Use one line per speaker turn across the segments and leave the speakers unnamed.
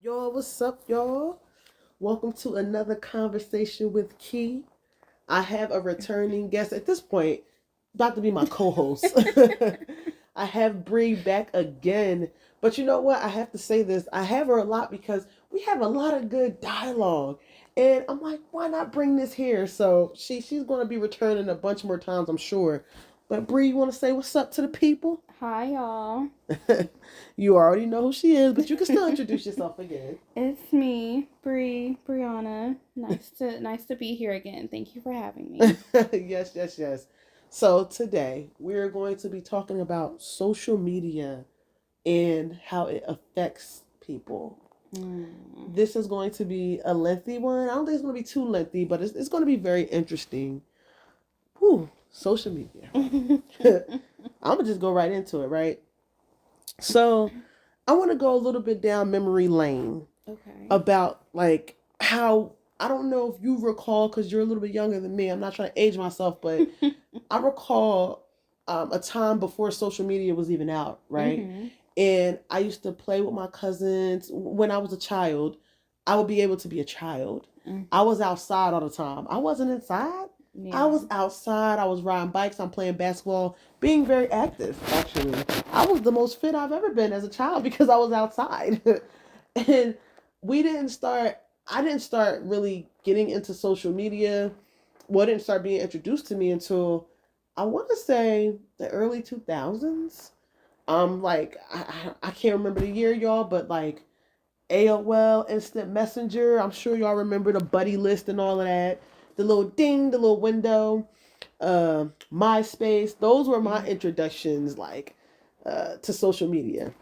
Yo, what's up, y'all? Welcome to another conversation with Key. I have a returning guest at this point, about to be my co-host. I have Bree back again, but you know what? I have to say this. I have her a lot because we have a lot of good dialogue, and I'm like, why not bring this here? So she's going to be returning a bunch more times, I'm sure. But Bree, you want to say what's up to the people?
Hi, y'all.
You already know who she is, but you can still introduce yourself again.
It's me, Brianna. Nice to be here again. Thank you for having me.
Yes, yes, yes. So today we're going to be talking about social media and how it affects people.
Hmm.
This is going to be a lengthy one. I don't think it's going to be too lengthy, but it's going to be very interesting. Whew, social media. I'm going to just go right into it, right? So I want to go a little bit down memory lane
Okay.
about like how I don't know if you recall because you're a little bit younger than me. I'm not trying to age myself, but I recall a time before social media was even out, right?
Mhm.
And I used to play with my cousins when I was a child. I would be able to be a child.
Mhm.
I was outside all the time. I wasn't inside. I
Yeah.
was outside. I was riding bikes. I'm playing basketball, being very active, actually. I was the most fit I've ever been as a child because I was outside. And we didn't start, I didn't start really getting into social media. Well, it didn't start being introduced to me until I want to say the early 2000s. Like I can't remember the year, y'all, but like AOL, Instant Messenger. I'm sure y'all remember the buddy list and all of that. The little ding, the little window, MySpace. Those were my
Mhm.
introductions, like to social media.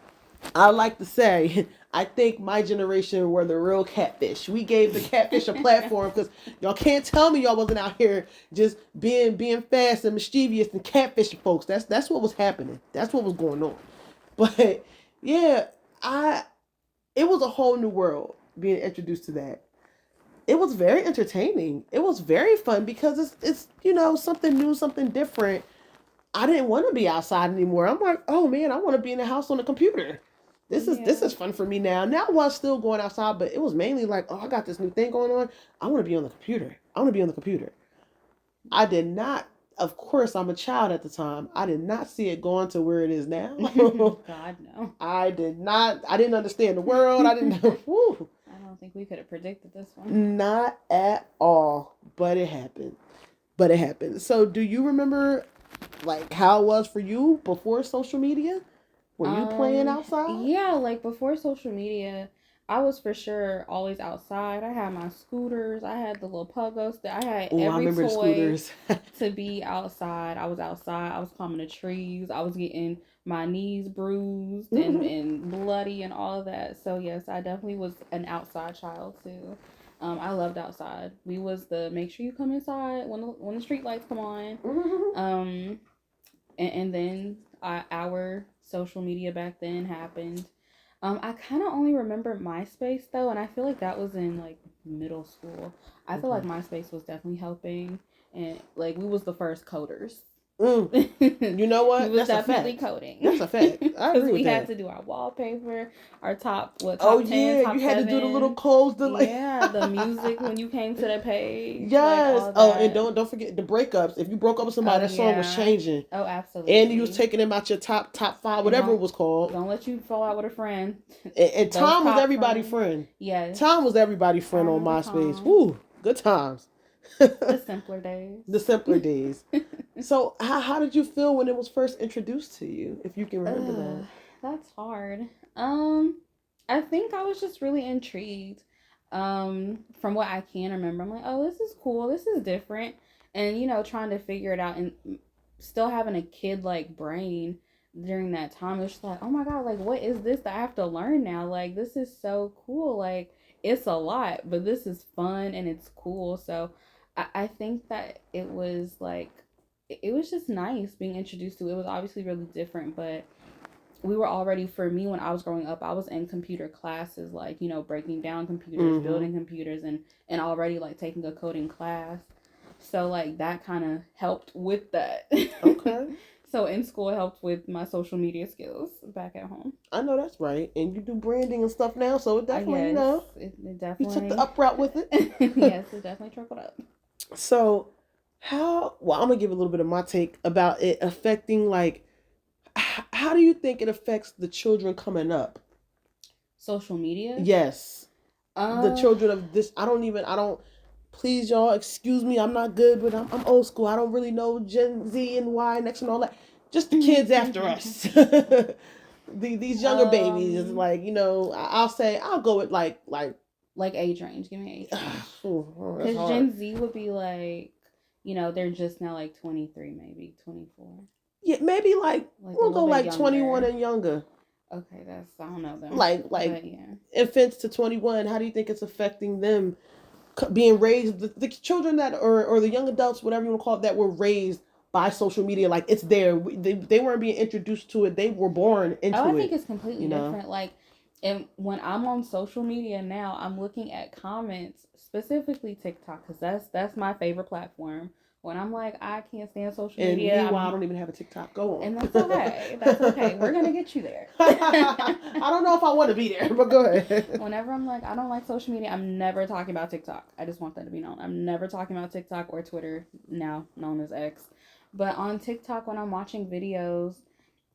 I like to say, I think my generation were the real catfish. We gave the catfish a platform because y'all can't tell me y'all wasn't out here just being fast and mischievous and catfishing folks. That's what was happening. That's what was going on. But yeah, I it was a whole new world being introduced to that. It was very entertaining. It was very fun because it's something new, something different. I didn't want to be outside anymore. I'm like, oh man, I want to be in the house on the computer. This
Yeah.
is fun for me now. Now I was still going outside, but it was mainly like, oh, I got this new thing going on. I want to be on the computer. I want to be on the computer. I did not. Of course, I'm a child at the time. I did not see it going to where it is now.
God no.
I did not. I didn't understand the world. I didn't know. Woo,
I don't think we could have predicted this one.
not at all. But it happened. But it happened. So, do you remember like how it was for you before social media? Were you playing outside?
Yeah, like before social media, I was for sure always outside. I had my scooters, I had the little pogos, that I had
Oh, I
every
remember the
toy
scooters.
to be outside. I was outside. I was climbing the trees. I was getting my knees bruised and bloody and all of that. So yes, I definitely was an outside child too. I loved outside. We was the make sure you come inside when the street lights come on. Um, and then our social media back then happened. I kind of only remember MySpace though, and I feel like that was in like middle school. I feel like
Okay.
MySpace was definitely helping, and like we was the first coders.
Mm. You know
We
what?
was
That's a
definitely
fact.
coding
That's a fact. I
because
agree with
we had
that.
to do our wallpaper, our
Oh
top 10,
yeah, you
top
had to do the little
7.
codes to like.
Yeah, the music when you came to the page, like
Yes.
all
Oh, and
that.
don't forget the breakups. If you broke up with somebody,
Oh
that song was
yeah.
changing,
Oh,
and you was
absolutely.
taking them out your top five,
And
whatever it was called.
don't let you fall out with a friend.
And
Those
Tom was
top
everybody's
friends.
friend.
Yes,
Tom was everybody's
I
friend on
remember
MySpace.
Tom.
Woo, good times.
The simpler days.
The simpler days. So, how did you feel when it was first introduced to you, if you can remember
Ugh,
that?
that's hard. Um, I think I was just really intrigued. From what I can remember, I'm like, oh, this is cool. This is different, and trying to figure it out and still having a kid like brain during that time. It's just like, oh my god, like what is this that I have to learn now? Like this is so cool. Like it's a lot, but this is fun and it's cool. So I think that it was like it was just nice being introduced to it. It was obviously really different, but we were already, for me when I was growing up, I was in computer classes, like breaking down computers,
Mm-hmm.
building computers, and already like taking a coding class. So like that kind of helped with that.
Okay.
So in school, it helped with my social media skills back at home.
I know that's right. And you do branding and stuff now, so it definitely,
Yes, it
you took the
definitely.
up route with it.
Yes, it definitely trickled up.
So, well, I'm going to give a little bit of my take about it affecting, like, how do you think it affects the children coming up?
Social media.
Yes. The
Uh,
children of this, please y'all, excuse me, I'm not good, but I'm old school. I don't really know Gen Z and Y next and all that. Just the kids after us. These younger babies, like, I'll say, I'll go with
like age range. Give me age range.
That's
Because
hard.
Gen Z would be like, they're just now like 23, maybe 24.
Yeah, maybe
Like a
we'll go
little bit
like 21
younger.
and younger.
Okay, I don't know them.
Like
Yeah.
infants to 21. How do you think it's affecting them being raised, the children that or the young adults, whatever you want to call it, that were raised by social media? Like, it's there. They weren't being introduced to it. They were born into
Oh, I
it.
think it's completely different. Like, and when I'm on social media now, I'm looking at comments, specifically TikTok, because that's my favorite platform. When I'm like, I can't stand social
And
media,
meanwhile, I don't even have a TikTok. Go on.
and that's okay. That's okay. We're gonna get you there.
I don't know if I want to be there, but go ahead.
Whenever I'm like, I don't like social media, I'm never talking about TikTok. I just want that to be known. I'm never talking about TikTok or Twitter, now known as X. But on TikTok, when I'm watching videos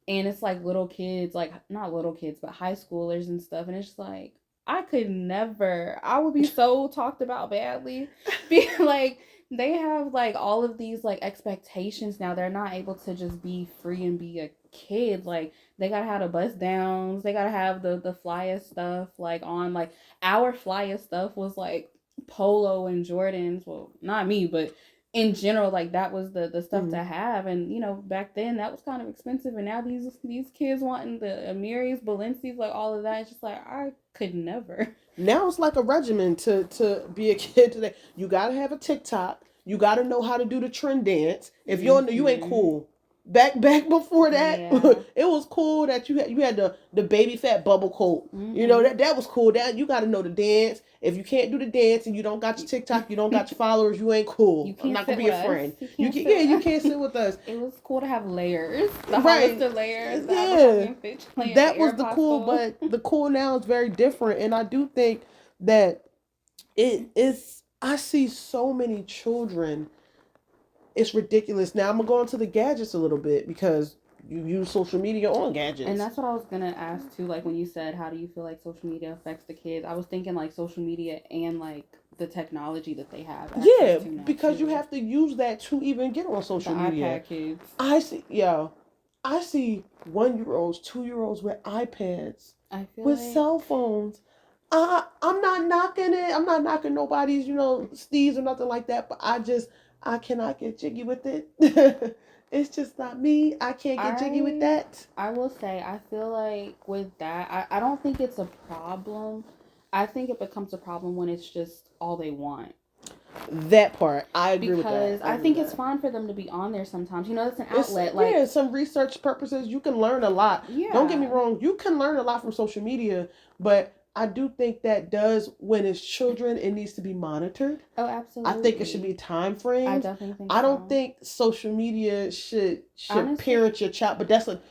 and it's like little kids, like not little kids, but high schoolers and stuff, and it's just like, I could never, I would be so talked about badly. Be like, they have like all of these like expectations now. They're not able to just be free and be a kid. Like, they gotta have the bust downs, they gotta have the flyest stuff like on. Like, our flyest stuff was like polo and Jordans. Well, not me, but in general, like that was the stuff to have. And back then that was kind of expensive, and now these kids wanting the Amiris, Balenci's, like all of that. It's just like, I could never.
Now it's like a regimen to be a kid today. You gotta have a TikTok. You gotta know how to do the trend dance. If you ain't cool. Back before that,
Yeah.
it was cool that you had the baby fat bubble coat. That was cool. That you got to know the dance. If you can't do the dance and you don't got your TikTok, you don't got your followers, you ain't cool.
You can't
I'm not gonna
sit
be
with
a friend.
us.
You can't sit with us.
It was cool to have layers, the
Right.
Hollister layers, the
Yeah.
Abercrombie & Fitch layers,
That
the
was the cool,
Aeropostale.
but the cool now is very different, and I do think that it is. I see so many children. It's ridiculous. Now I'm gonna go into the gadgets a little bit because you use social media on gadgets.
And that's what I was gonna ask too. Like, when you said, how do you feel like social media affects the kids? I was thinking like social media and like the technology that they have.
Yeah,
To now,
because
too.
you have to use that to even get on social
the
media.
iPad kids.
I see 1-year-olds, 2-year-olds with iPads,
I feel
with
like
cell phones. I'm not knocking it. I'm not knocking nobody's, steeds or nothing like that. But I cannot get jiggy with it. It's just not me. I can't get jiggy with that.
I will say, I feel like with that, I don't think it's a problem. I think it becomes a problem when it's just all they want.
That part, I agree with that.
Because I think it's fine for them to be on there sometimes. It's an outlet.
Yeah, some research purposes, you can learn a lot.
Yeah.
Don't get me wrong, you can learn a lot from social media, but I do think that when it's children, it needs to be monitored.
Oh, absolutely.
I think it should be time frames.
I definitely think
I don't think social media should
Honestly,
parent your child, but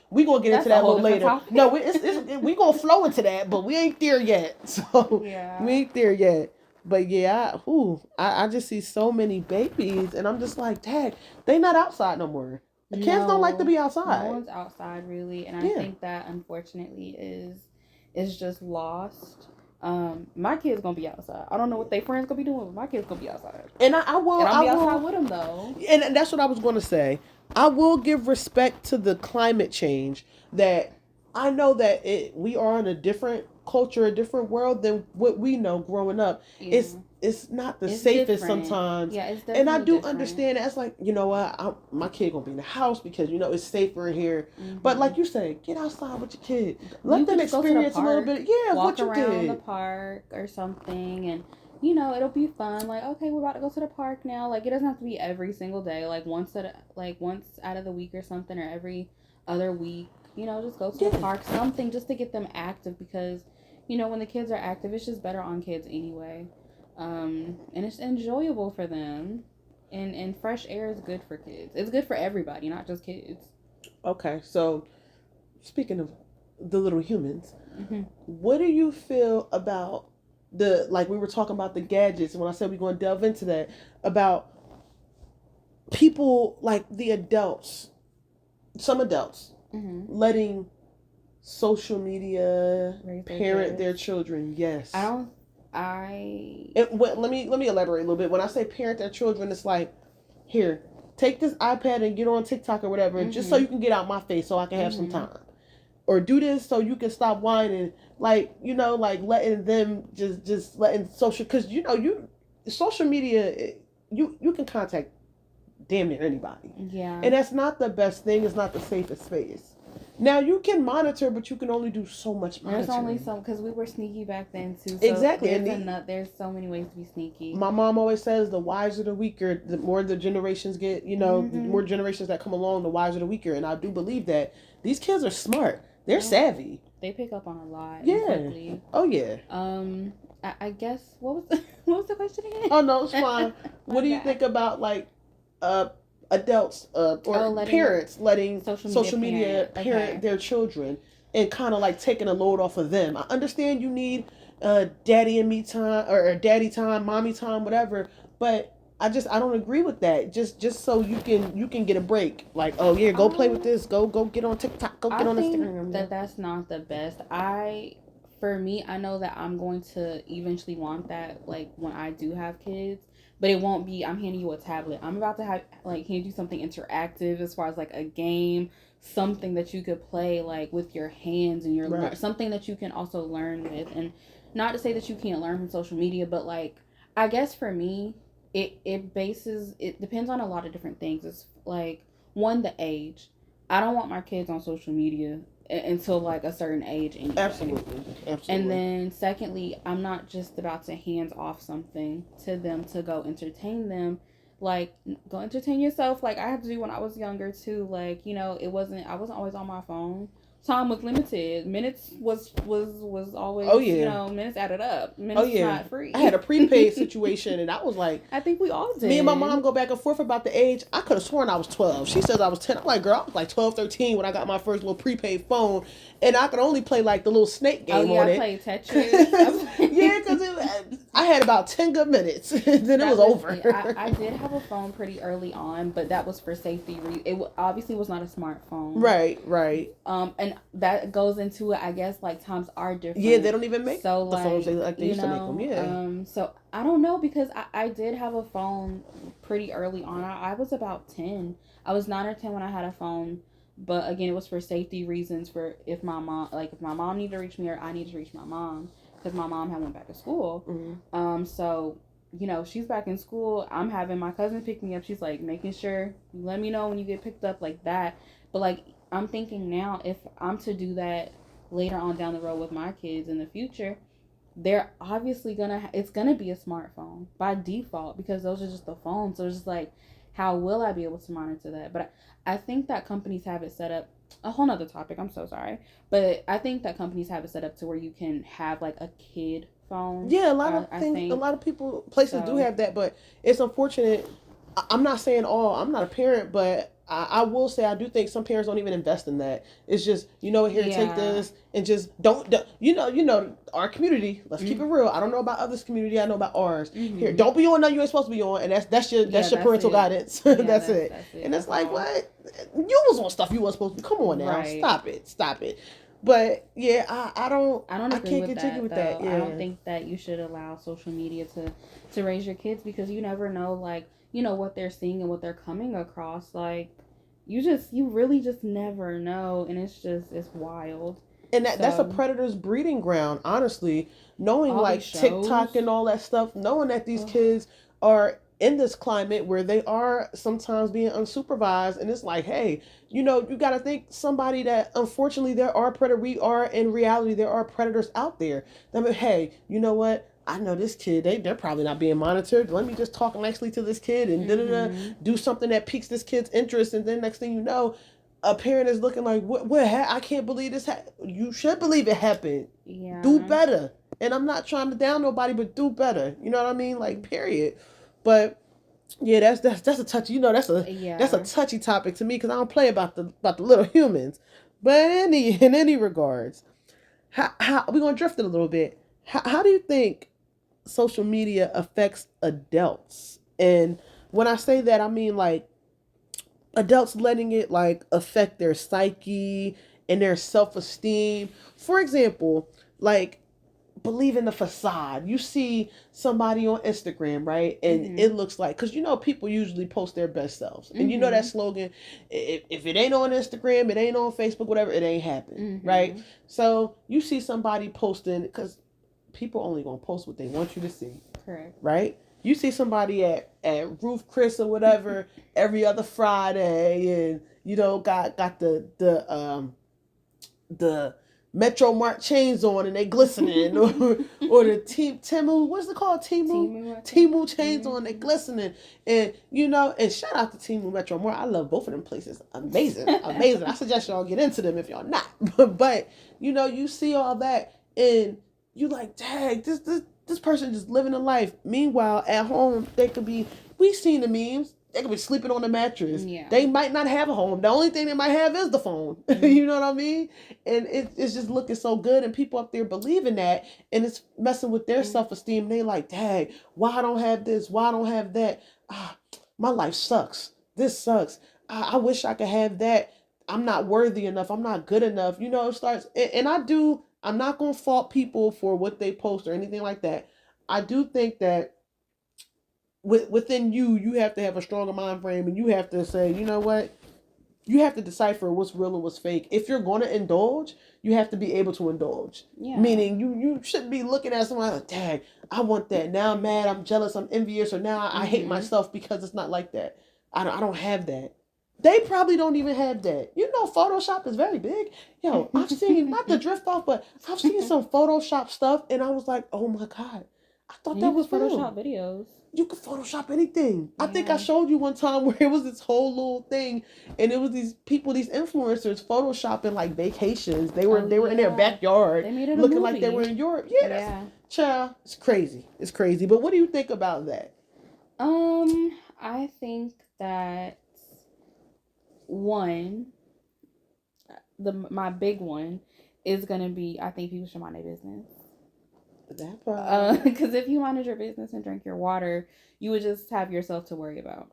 we're going to get into that a little later.
Topic.
No, we're going to flow into that, but we ain't there yet. So
yeah.
We ain't there yet. But yeah, I just see so many babies, and I'm just like, dang, they not outside no more. Kids don't like to be outside.
No one's outside really, and I think that unfortunately is just lost. My kid's gonna be outside. I don't know what their friends gonna be doing, but my kid's gonna be outside.
And I will.
And I'll be outside with them though.
And that's what I was gonna say. I will give respect to the climate change. That I know that we are in a different culture, a different world than what we know growing up. Yeah. It's not the safest different. Sometimes.
Yeah, it's definitely
and I do
different.
understand that's like, my kid gonna be in the house because it's safer in here. Mm-hmm. But like you said, get outside with your kid. Let them experience a little bit. Yeah,
walk
what you
around
did.
the park or something, and it'll be fun. Like, okay, we're about to go to the park now. Like, it doesn't have to be every single day. Like once out of the week or something, or every other week. Just go to the park, something just to get them active, because when the kids are active, it's just better on kids anyway. And it's enjoyable for them, and fresh air is good for kids. It's good for everybody, not just kids.
Okay, so speaking of the little humans,
Hmm.
what do you feel about the, like we were talking about the gadgets, and when I said we're going to delve into that, about people like the adults, some adults
Hmm.
letting social media
Raise their
parent
kids.
their children.
I
Yes.
don't. I.
Let me elaborate a little bit. When I say parent their children, it's like, here, take this iPad and get on TikTok or whatever, just so
Hmm.
you can get out my face, so I can have some
Hmm.
time. Or do this so you can stop whining, like, like letting them just letting social, because you social media, you can contact damn near anybody,
Yeah.
and that's not the best thing. It's not the safest space. Now you can monitor, but you can only do so much
There's only
monitoring.
some because we were sneaky back then too. So
Exactly. And
there's so many ways to be sneaky.
my mom always says the wiser the weaker. The more the generations get, the
Hmm.
more generations that come along, the wiser the weaker. And I do believe that these kids are smart. They're
Oh,
savvy.
they pick up on a lot and
Yeah.
quickly.
Oh yeah.
Um, I guess what was the, what was the question again?
Oh no, it's fine.
My
What do you
bad.
think about, like, uh adults,
Oh,
or
letting
parents letting
social media
social media
parent.
parent
Okay.
their children, and kind of like taking a load off of them? I understand you need daddy and me time, or daddy time, mommy time, whatever, but I don't agree with that. Just so you can get a break. Like, oh yeah, go play with
Um,
this. Go get on TikTok. Go
I
get on
think
Instagram.
that that's not the best. For me, I know that I'm going to eventually want that, like when I do have kids, but it won't be, I'm handing you a tablet. I'm about to have, like, hand you something interactive as far as like a game, something that you could play like with your hands and
Right.
something that you can also learn with. And not to say that you can't learn from social media, but like, I guess for me, it depends on a lot of different things. It's like, one, the age. I don't want my kids on social media until like a certain age anyway.
Absolutely.
And
Absolutely.
then secondly, I'm not just about to hands off something to them to go entertain them. Like, go entertain yourself. Like I had to do when I was younger too. Like, I wasn't always on my phone. Time was limited. Minutes was
Oh
always,
yeah.
minutes added up.
Oh
Minutes is
yeah.
not
I had
free.
a prepaid situation, and I was like,
I think we all
me and my mom
did.
go back and forth about the age. I could have sworn I was 12. She says I was 10. I'm like, girl, I was like 12, 13 when I got my first little prepaid phone. And I could only play like the little snake
Oh
game
yeah,
on
I
it.
played Tetris.
Yeah, because I had about 10 good minutes. And then it
That
was
was me.
over.
I did have a phone pretty early on, but that was for safety. Obviously was not a smartphone.
Right, right.
And that goes into it. I guess like times are
Yeah, they
different.
don't even make
So
the phones
like
like they used to make them. Yeah.
so I don't know because I did have a phone pretty early on. I was about 10. I was 9 or 10 when I had a phone. But again, it was for safety reasons. For if my mom needed to reach me or I needed to reach my mom, because my mom had went back to school.
Mm-hmm.
So she's back in school. I'm having my cousin pick me up. She's like making sure you let me know when you get picked up, like that. But like, I'm thinking now, if I'm to do that later on down the road with my kids in the future, they're obviously it's gonna be a smartphone by default because those are just the phones. So it's just like, how will I be able to monitor that? But I think that companies have it set up. A whole nother topic. I'm so sorry, but I think that companies have it set up to where you can have like a kid phone.
Yeah, a lot of
I
things, a
think
lot of people, places do
so.
have that, but it's unfortunate. I'm not saying all. I'm not a parent, but I will say I do think some parents don't even invest in that. It's just, here, take
Yeah.
this, and just don't our community. Let's keep it real. I don't know about others' community. I know about ours. Here,
Mm-hmm.
don't be on nothing you ain't supposed to be on, and
Yeah,
that's your
that's
parental
it.
guidance.
Yeah,
That's it.
that's it.
And it's
That's
like,
all.
what? You was on stuff you wasn't supposed to. Come on now,
Right.
stop it. But yeah, I don't.
I don't
I
agree
can't
with
get jiggy
that
with that.
though. I don't
Yeah.
think that you should allow social media to raise your kids because you never know, like, what they're seeing and what they're coming across. Like, you really just never know, and it's wild.
And that's a
So,
predator's breeding ground, honestly. Knowing
all these
like TikTok
shows.
and all that stuff, knowing that these
Ugh.
kids are in this climate where they are sometimes being unsupervised, and it's like, hey, you got to think somebody that, unfortunately, there are we are, in reality, there are predators out there. I mean, hey, you know what? I know this kid. They're probably not being monitored. Let me just talk nicely to this kid and
Mhm.
do something that piques this kid's interest, and then next thing you know, a parent is looking like, I can't believe this. You should believe it happened. Do
Yeah.
better. And I'm not trying to down nobody, but do better. You know what I mean? Like, period. But Yeah, that's a touchy. That's a
Yeah.
touchy topic to me because I don't play about the little humans. But in any regards, how we gonna drift it a little bit? How do you think social media affects adults? And when I say that, I mean like adults letting it like affect their psyche and their self-esteem. For example, like believe in the facade. You see somebody on Instagram, right? And
Mhm.
it looks like, because people usually post their best selves. And you know that
Mhm.
slogan, if it ain't on Instagram, it ain't on Facebook, whatever, it ain't happening, right?
Mhm.
So you see somebody posting, because people only gonna post what they want you to see,
Correct.
right? You see somebody at Roof Chris or whatever every other Friday, and got the Metro Mart chains on and they glistening, or the Timu, what's it called,
Timu, I think.
Timu chains on, they
Mhm.
glistening, and shout out to Timu Metro Mart. I love both of them places, amazing, amazing. I suggest y'all get into them if y'all not, but you see all that and you like, dang, this person just living a life. Meanwhile, at home they could be. We seen the memes. They could be sleeping on the mattress.
Yeah.
They might not have a home. The only thing they might have is the phone.
Mhm.
You know what I mean? And it's just looking so good, and people up there believing that, and it's messing with their self-esteem. They like, dang, why I don't have this, why I don't have that. Ah, my life sucks, this sucks. I wish I could have that. I'm not worthy enough, I'm not good enough. It starts, and I'm not gonna fault people for what they post or anything like that. I do think that within you have to have a stronger mind frame, and you have to say, you know what, you have to decipher what's real and what's fake. If you're going to indulge, you have to be able to indulge.
Yeah.
Meaning, you shouldn't be looking at someone like, dang, I want that. Now I'm mad, I'm jealous, I'm envious, or now I hate
Mhm.
myself because it's not like that. I don't have that. They probably don't even have that. Photoshop is very big. Yo, I've seen, not to drift off, but I've seen some Photoshop stuff, and I was like, oh my God, I thought
And you
that
can
was
Photoshop
real.
videos.
You could Photoshop anything. I think I
Yeah.
showed you one time where it was this whole little thing, and it was these people, these influencers, photoshopping like vacations. They were
Oh
they were in their
yeah.
backyard,
They made it a
looking like they were
movie.
in Europe. Yeah, that's
Yeah.
child. It's crazy. It's crazy. But what do you think about that?
I think that one, the my big one, is gonna be I think people should mind their business.
That part.
Because if you minded your business and drank your water, you would just have yourself to worry about.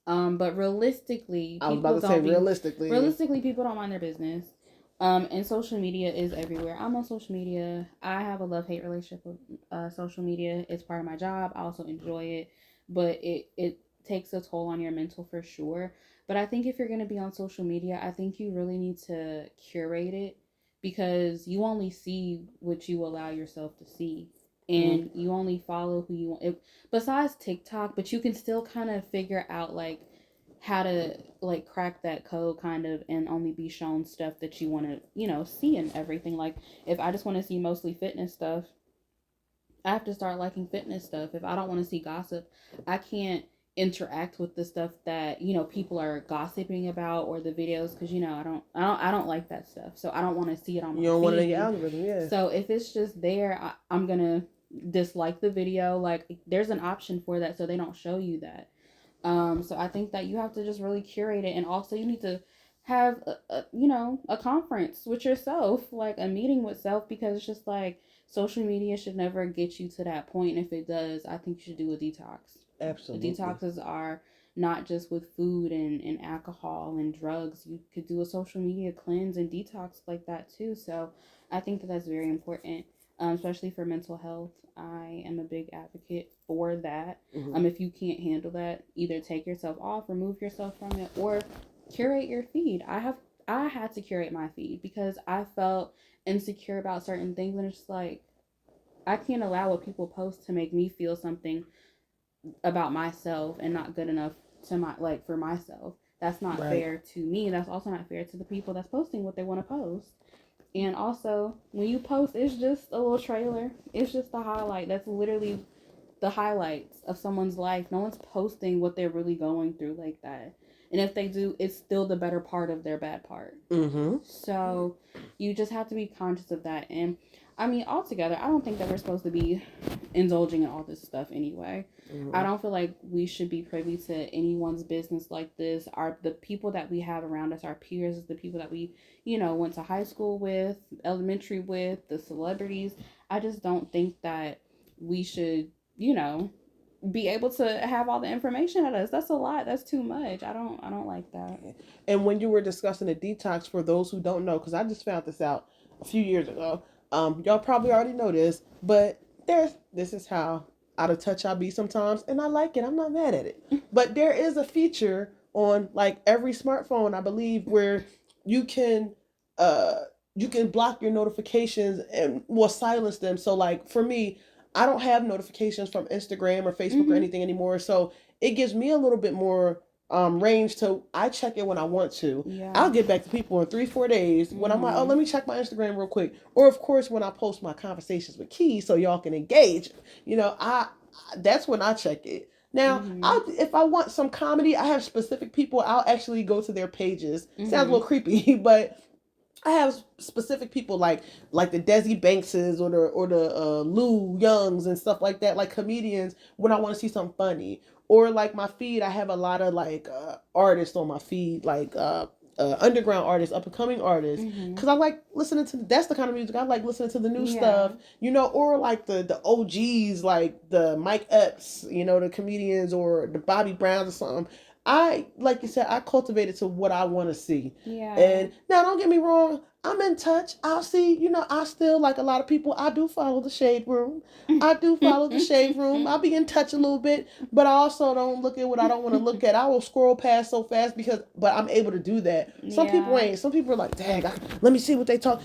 But
I was about to say realistically.
realistically people don't mind their business. And social media is everywhere. I'm on social media. I have a love hate relationship with social media. It's part of my job. I also enjoy it, but it takes a toll on your mental for sure. But I think if you're gonna be on social media, I think you really need to curate it because you only see what you allow yourself to see,
Mm,
and you only follow who you want. Besides TikTok, but you can still kind of figure out like how to like crack that code kind of and only be shown stuff that you want to, see and everything. Like if I just want to see mostly fitness stuff, I have to start liking fitness stuff. If I don't want to see gossip, I can't interact with the stuff that, people are gossiping about or the videos because I don't like that stuff. So I don't want to see it on
you
my
don't want it in your
feed.
algorithm, yeah.
So if it's just there, I'm going to dislike the video. Like there's an option for that so they don't show you that. So I think that you have to just really curate it, and also you need to have a conference with yourself, like a meeting with self, because it's just like social media should never get you to that point. And if it does, I think you should do a detox. The
Absolutely.
detoxes are not just with food and alcohol and drugs. You could do a social media cleanse and detox like that too. So I think that that's very important, especially for mental health. I am a big advocate for that.
Mm-hmm.
If you can't handle that, either take yourself off, remove yourself from it, or curate your feed. I had to curate my feed because I felt insecure about certain things, and it's just like I can't allow what people post to make me feel something about myself and not good enough to my like for myself. That's not
Right.
fair to me. That's also not fair to the people that's posting what they want to post. And also, when you post, it's just a little trailer. It's just a highlight. That's literally the highlights of someone's life. No one's posting what they're really going through like that. And if they do, it's still the better part of their bad part.
Mm-hmm.
So you just have to be conscious of that. And I mean, altogether, I don't think that we're supposed to be indulging in all this stuff anyway. I don't feel like we should be privy to anyone's business like this. The people that we have around us, our peers, the people that we, went to high school with, elementary with, the celebrities. I just don't think that we should, be able to have all the information at us. That's a lot. That's too much. I don't like that.
And when you were discussing the detox, for those who don't know, because I just found this out a few years ago, y'all probably already know this, but this is how out of touch I be sometimes, and I like it. I'm not mad at it. But there is a feature on like every smartphone, I believe, where you can block your notifications and silence them. So like for me, I don't have notifications from Instagram or Facebook or anything anymore. So it gives me a little bit more range to, I check it when I want to.
Yeah.
I'll get back to people in 3-4 days when I'm like, oh, let me check my Instagram real quick. Or of course when I post my conversations with Key so y'all can engage. That's when I check it. Now, if I want some comedy, I have specific people. I'll actually go to their pages. Sounds a little creepy, but I have specific people like the Desi Bankses or the Lou Youngs and stuff like that, like comedians, when I want to see something funny. Or like my feed, I have a lot of like artists on my feed, like underground artists, up and coming artists, because I like listening to, that's the kind of music I like, listening to the new stuff, or like the OGs, like the Mike Epps, the comedians, or the Bobby Browns or something. I, like you said, I cultivate it to what I want to see.
Yeah.
And now, don't get me wrong, I'm in touch. I'll see, I still, like a lot of people, I do follow the Shade Room. I do follow the Shade Room. I'll be in touch a little bit, but I also don't look at what I don't want to look at. I will scroll past so fast but I'm able to do that. Some people ain't. Some people are like, dang, let me see what they talk.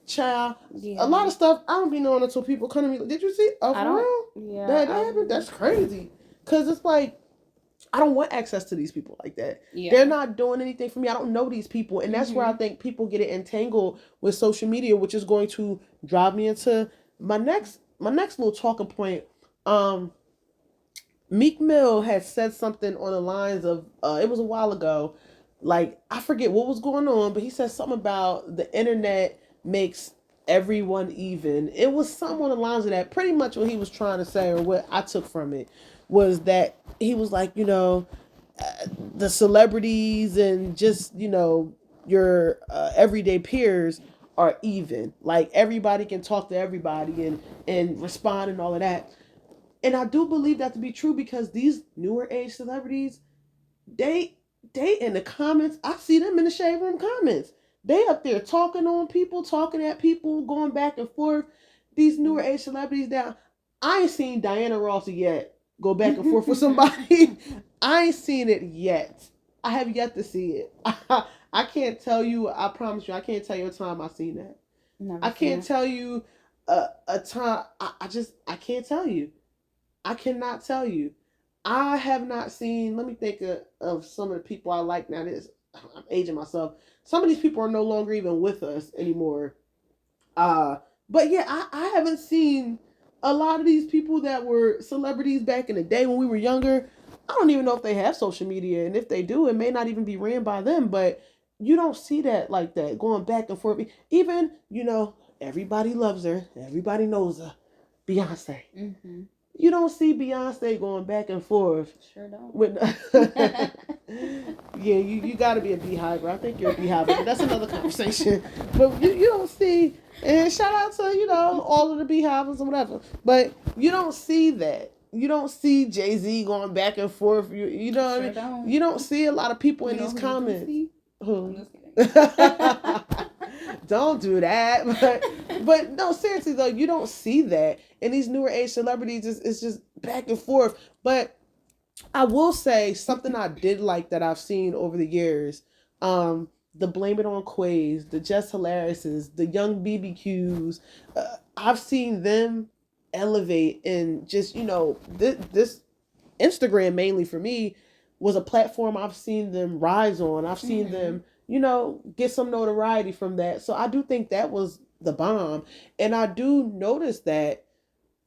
Child, a lot of stuff I don't be knowing until people come to me. Did you see? Oh, for real?
Yeah.
That happened? That's crazy. Because it's like, I don't want access to these people like that.
Yeah.
They're not doing anything for me. I don't know these people. And that's where I think people get it entangled with social media, which is going to drive me into my next little talking point. Meek Mill had said something on the lines of, it was a while ago, like, I forget what was going on, but he said something about the internet makes everyone even. It was something on the lines of that. Pretty much what he was trying to say, or what I took from it, was that he was like, the celebrities and just, your everyday peers are even. Like, everybody can talk to everybody and respond and all of that. And I do believe that to be true, because these newer age celebrities, they in the comments, I see them in the Shade Room comments. They up there talking at people, going back and forth. These newer age celebrities now, I ain't seen Diana Ross yet go back and forth with somebody. I ain't seen it yet. I have yet to see it. I can't tell you, I promise you, I can't tell you a time I've seen that. I can't tell you a time, I can't tell you. I cannot tell you. I have not seen, let me think of some of the people I like now. I'm aging myself. Some of these people are no longer even with us anymore. But yeah, I haven't seen a lot of these people that were celebrities back in the day when we were younger. I don't even know if they have social media, and if they do, it may not even be ran by them, but you don't see that like that, going back and forth. Even, everybody loves her, everybody knows her, Beyonce. You don't see Beyonce going back and forth.
Sure don't.
Yeah, you got to be a beehive. I think you're a beehive, but that's another conversation. But you don't see, and shout out to, all of the beehives and whatever. But you don't see that. You don't see Jay-Z going back and forth. You know what I mean?
Don't.
You don't see a lot of people in these comments. Who? Don't do that. But no, seriously though, you don't see that. And these newer age celebrities, it's just back and forth. But I will say something I did like that I've seen over the years. The Blame It On Quays, the Just Hilariouses, the Young BBQs. I've seen them elevate, and just, this Instagram mainly for me was a platform I've seen them rise on. I've seen them, get some notoriety from that. So I do think that was the bomb. And I do notice that,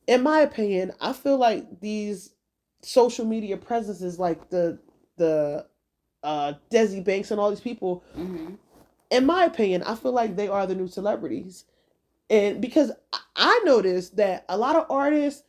in my opinion, I feel like these social media presences, like the Desi Banks and all these people, in my opinion, I feel like they are the new celebrities. And because I noticed that a lot of artists,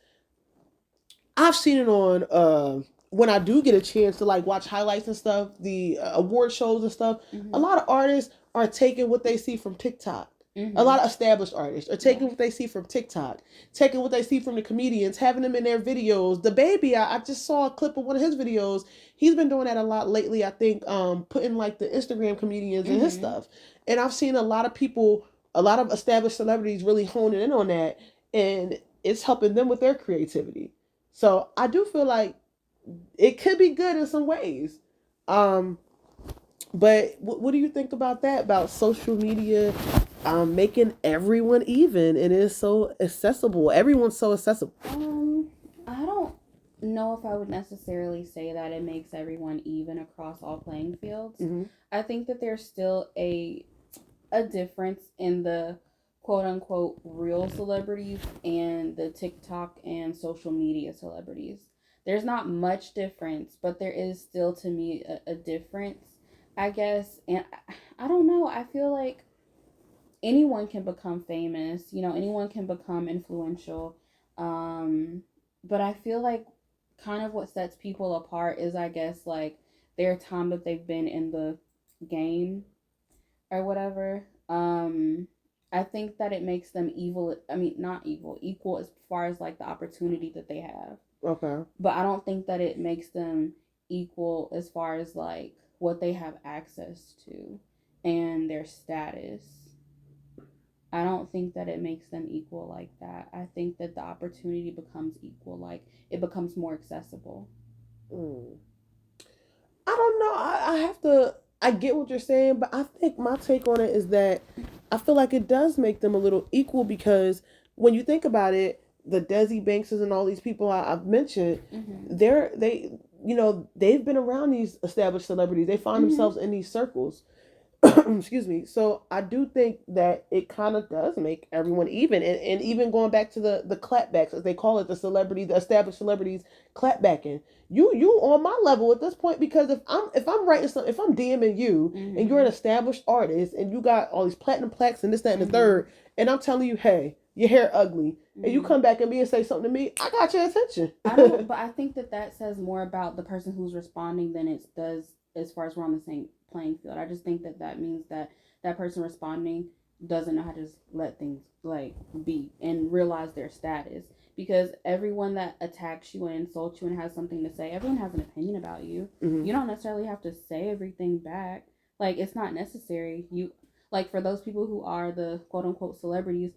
I've seen it on when I do get a chance to like watch highlights and stuff, the award shows and stuff. A
Mm-hmm.
lot of artists are taking what they see from TikTok. A
Mm-hmm.
lot of established artists are taking
Yeah.
what they see from TikTok, taking what they see from the comedians, having them in their videos. The baby, I just saw a clip of one of his videos. He's been doing that a lot lately. I think putting like the Instagram comedians in his
Mm-hmm.
stuff, and I've seen a lot of people, a lot of established celebrities really honing in on that, and it's helping them with their creativity. So I do feel like it could be good in some ways. Um, but what do you think about that? About social media making everyone even? It is so accessible. Everyone's so accessible.
I don't know if I would necessarily say that it makes everyone even across all playing fields.
Mm-hmm.
I think that there's still a difference in the quote unquote real celebrities and the TikTok and social media celebrities. There's not much difference, but there is still to me a difference, I guess. And I don't know. I feel like anyone can become famous, anyone can become influential. Um, but I feel like kind of what sets people apart is, I guess, like their time that they've been in the game or whatever. I think that it makes them evil. I mean, not evil, equal as far as like the opportunity that they have.
Okay.
But I don't think that it makes them equal as far as like what they have access to and their status. I don't think that it makes them equal like that. I think that the opportunity becomes equal, like it becomes more accessible.
Mm. I don't know. I have to. I get what you're saying, but I think my take on it is that I feel like it does make them a little equal because when you think about it, the Desi Bankses and all these people I've mentioned,
Mm-hmm.
they've been around these established celebrities. They find
Mm-hmm.
themselves in these circles. Excuse me. So I do think that it kind of does make everyone even, and even going back to the clapbacks as they call it, the established celebrities clapbacking. You on my level at this point because if I'm writing something, if I'm DMing you and you're an
Mm-hmm.
established artist and you got all these platinum plaques and this that and the
Mm-hmm.
third, and I'm telling you, hey, your hair ugly, and you
Mm-hmm.
come back and me and say something to me, I got your attention.
I don't, but I think that that says more about the person who's responding than it does as far as we're on the same playing field. I just think that that means that that person responding doesn't know how to just let things like be and realize their status. Because everyone that attacks you and insults you and has something to say, everyone has an opinion about you.
Hmm.
You don't necessarily have to say everything back. Like it's not necessary. You like for those people who are the quote unquote celebrities,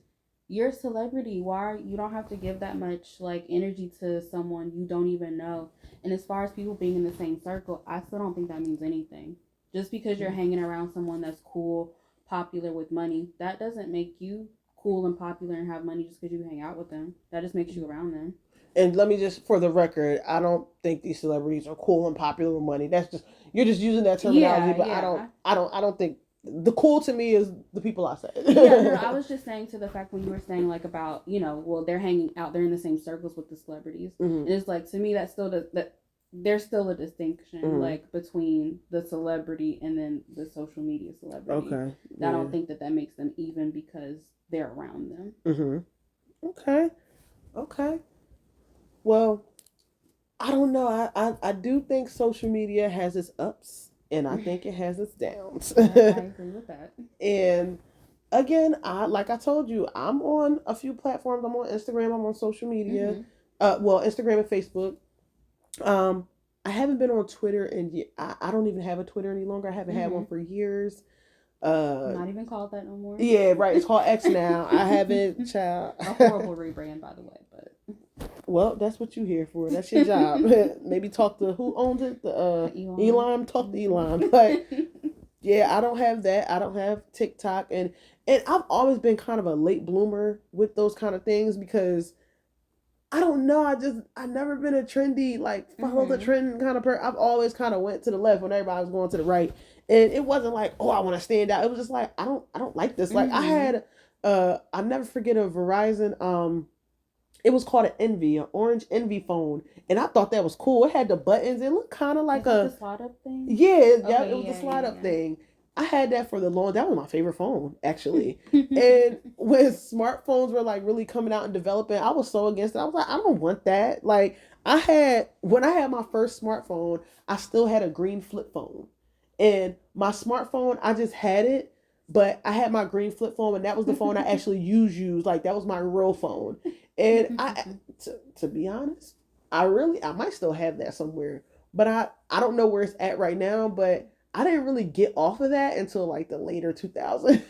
you're a celebrity. Why you don't have to give that much like energy to someone you don't even know. And as far as people being in the same circle, I still don't think that means anything. Just because you're hanging around someone that's cool, popular with money, that doesn't make you cool and popular and have money just because you hang out with them. That just makes you around them.
And let me just, for the record, I don't think these celebrities are cool and popular with money. That's just you're just using that terminology,
Yeah,
but I don't,
yeah.
I don't, I don't think the cool to me is the people I
Yeah, no, no, I
said.
was just saying to the fact when you were saying like about, well, they're hanging out, they're in the same circles with the celebrities.
Hmm.
And it's like to me that still does that there's still a distinction
Hmm.
like between the celebrity and then the social media celebrity.
Okay.
I
Yeah.
don't think that that makes them even because they're around them.
Hmm. Okay. Okay. Well, I don't know. I do think social media has its ups, and I think it has its downs.
I agree with that.
And again, like I told you, I'm on a few platforms. I'm on Instagram. I'm on social media.
Mm-hmm.
Well, Instagram and Facebook. Um, I haven't been on Twitter, and I don't even have a Twitter any longer. I haven't had one
Mm-hmm.
for years. Uh,
Not even called that no more.
yeah, right. It's called X now. I haven't, child.
A horrible rebrand, by the way, but
Well, that's what you here for. That's your job. Maybe talk to who owns it. The
Elon.
Elon. Talk to Elon. But
Mm-hmm.
yeah, I don't have that. I don't have TikTok, and I've always been kind of a late bloomer with those kind of things because I don't know. I never been a trendy like follow the
Mm-hmm.
trend kind of person. I've always kind of went to the left when everybody was going to the right, and it wasn't like oh I want to stand out. It was just like I don't like this. Like I
Mm-hmm.
had I'll never forget a Verizon it was called an orange Envy phone, and I thought that was cool. It had the buttons. It looked kind of like
Is that the
a
slot up thing?
yeah, yeah. It
Okay,
was the
yeah,
slide
yeah,
up
yeah.
thing. I had that for that was my favorite phone, actually. And when smartphones were like really coming out and developing, I was so against it. I was like, I don't want that. Like, when I had my first smartphone, I still had a green flip phone. And my smartphone, I just had it, but I had my green flip phone, and that was the phone I actually used. Like, that was my real phone. And to be honest, I might still have that somewhere, but I don't know where it's at right now. But I didn't really get off of that until like the later 2000s,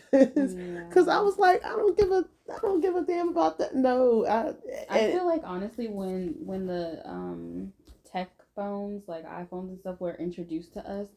because I was like, I don't give a damn about that. No,
I feel like honestly, when the tech phones like iPhones and stuff were introduced to us,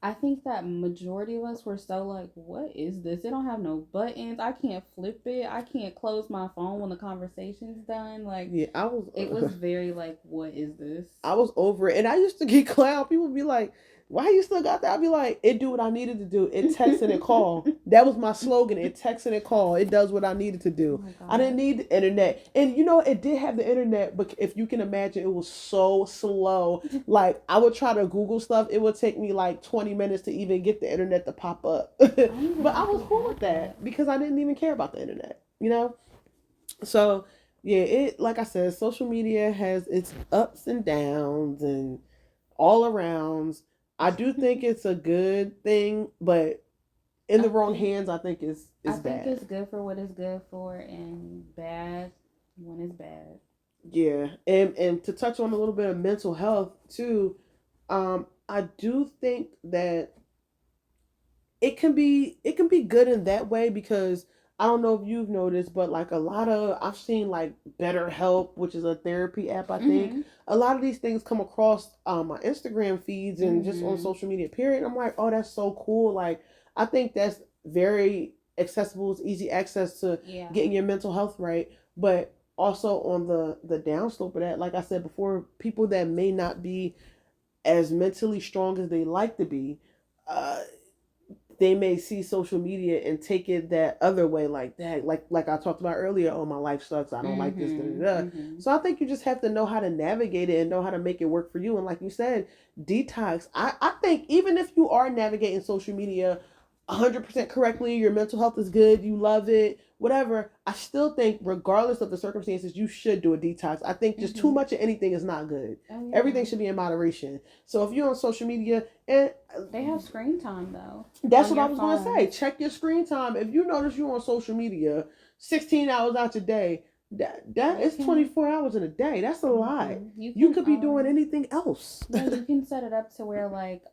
I think that majority of us were so like, what is this? It don't have no buttons. I can't flip it. I can't close my phone when the conversation's done. Like,
yeah,
it was very like, what is this?
I was over it, and I used to get clown. People would be like, "Why you still got that?" I'd be like, "It do what I needed to do. It text and it call." That was my slogan. It text and it call. It does what I needed to do.
Oh
I didn't need the internet, and it did have the internet, but if you can imagine, it was so slow. Like, I would try to Google stuff. It would take me like 20 minutes to even get the internet to pop up. But I was cool with that because I didn't even care about the internet. So yeah, it like I said, social media has its ups and downs and all arounds. I do think it's a good thing, but in the wrong hands, I think it's bad.
I think it's good for what it's good for, and bad when it's bad.
Yeah, and to touch on a little bit of mental health too, I do think that it can be good in that way, because I don't know if you've noticed, but like I've seen like BetterHelp, which is a therapy app. I think a lot of these things come across my Instagram feeds and just on social media. Period. I'm like, oh, that's so cool. Like, I think that's very accessible. It's easy access to getting your mental health right, but also on the downslope of that, like I said before, people that may not be as mentally strong as they like to be. Uh, they may see social media and take it that other way, like that, like I talked about earlier. Oh, my life sucks. I don't like this. Da, da, da. So I think you just have to know how to navigate it and know how to make it work for you. And like you said, detox. I think even if you are navigating social media 100% correctly, your mental health is good, you love it, whatever, I still think regardless of the circumstances, you should do a detox. I think just too much of anything is not good. Everything should be in moderation. So if you're on social media, and
they have screen time though,
that's what I was going to say. Check your screen time. If you notice you're on social media 16 hours out your day, that is 24 hours in a day. That's a lot. You could be doing anything else.
Yeah, you can set it up to where like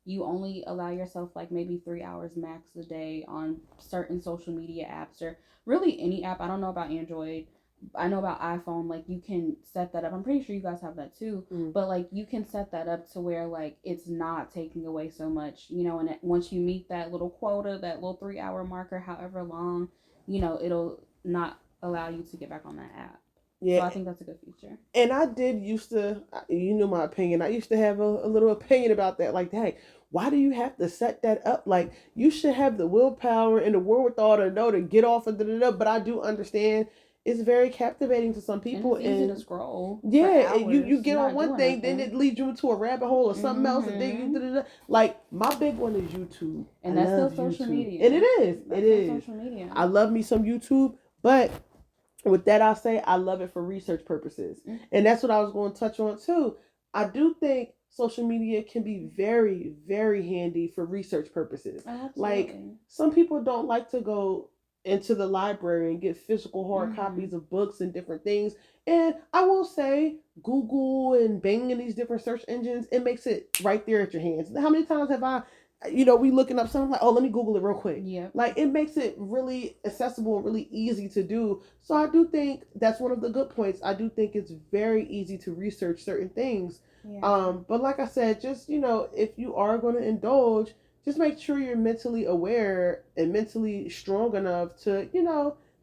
you only allow yourself like maybe 3 hours max a day on certain social media apps, or really any app. I don't know about Android. I know about iPhone. Like, you can set that up. I'm pretty sure you guys have that too. But like, you can set that up to where like it's not taking away so much, and once you meet that little quota, that little 3 hour marker, however long, it'll not allow you to get back on that app. Yeah. So I think that's a good feature.
And I did used to, you know my opinion, I used to have a little opinion about that. Like, hey, why do you have to set that up? Like, you should have the willpower and the wherewithal to know to get off of da. But I do understand it's very captivating to some people.
And it's easy to scroll.
Yeah, and you get on one thing, then it leads you into a rabbit hole or something else, and then you like, my big one is YouTube.
And that's still social media.
And it is. It is.
Social media.
I love me some YouTube, but with that, I'll say I love it for research purposes. And that's what I was going to touch on too. I do think social media can be very, very handy for research purposes.
Absolutely.
Like, some people don't like to go into the library and get physical hard copies of books and different things. And I will say, Google and Bing and these different search engines, it makes it right there at your hands. How many times have I, we looking up something like, oh, let me Google it real quick.
Yeah.
Like, it makes it really accessible and really easy to do. So I do think that's one of the good points. I do think it's very easy to research certain things.
Yeah.
But like I said, just, if you are going to indulge, just make sure you're mentally aware and mentally strong enough to,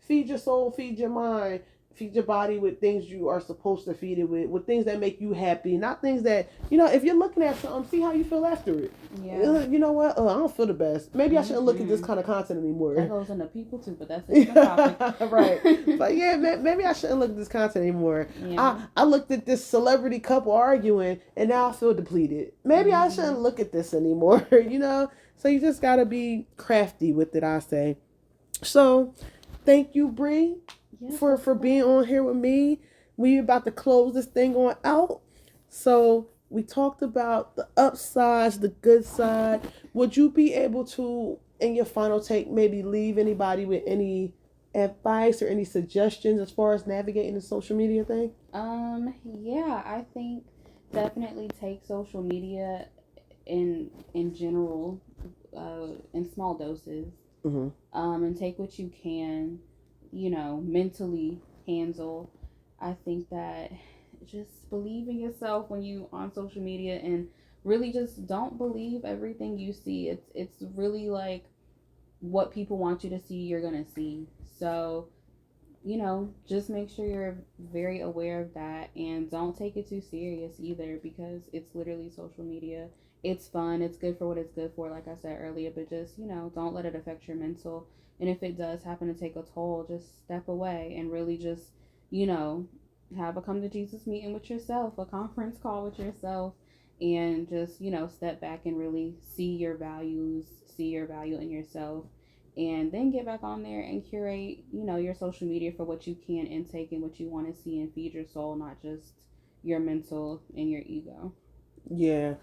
feed your soul, feed your mind, Feed your body with things you are supposed to feed it with things that make you happy, not things that, if you're looking at something, see how you feel after it.
Yeah.
You know what? I don't feel the best. Maybe I shouldn't look at this kind of content anymore.
That goes into people too, but that's a different topic.
Right. But yeah, maybe I shouldn't look at this content anymore.
Yeah.
I looked at this celebrity couple arguing and now I feel depleted. Maybe I shouldn't look at this anymore, So you just gotta be crafty with it, I say. So thank you, Bree, for being on here with me. We about to close this thing on out. So we talked about the upsides, the good side. Would you be able to, in your final take, maybe leave anybody with any advice or any suggestions as far as navigating the social media thing?
Yeah, I think definitely take social media in general, in small doses.
Mm-hmm.
And take what you can, mentally handle. I think that just believe in yourself when you on social media, and really just don't believe everything you see. It's really like what people want you to see, you're gonna see. So, just make sure you're very aware of that, and don't take it too serious either, because it's literally social media. It's fun, it's good for what it's good for, like I said earlier, but just, don't let it affect your mental. And if it does happen to take a toll, just step away and really just, you know, have a come to Jesus meeting with yourself, a conference call with yourself, and just, step back and really see your values, see your value in yourself, and then get back on there and curate, your social media for what you can intake and what you want to see and feed your soul, not just your mental and your ego.
Yeah.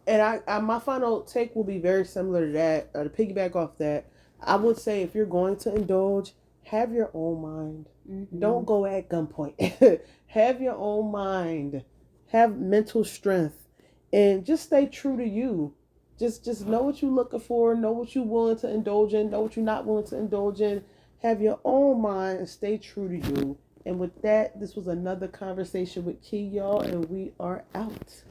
And I my final take will be very similar to that. To piggyback off that, I would say if you're going to indulge, have your own mind.
Mm-hmm.
Don't go at gunpoint. Have your own mind. Have mental strength, and just stay true to you. Just know what you're looking for. Know what you're willing to indulge in. Know what you're not willing to indulge in. Have your own mind and stay true to you. And with that, this was another conversation with Key, y'all, and we are out.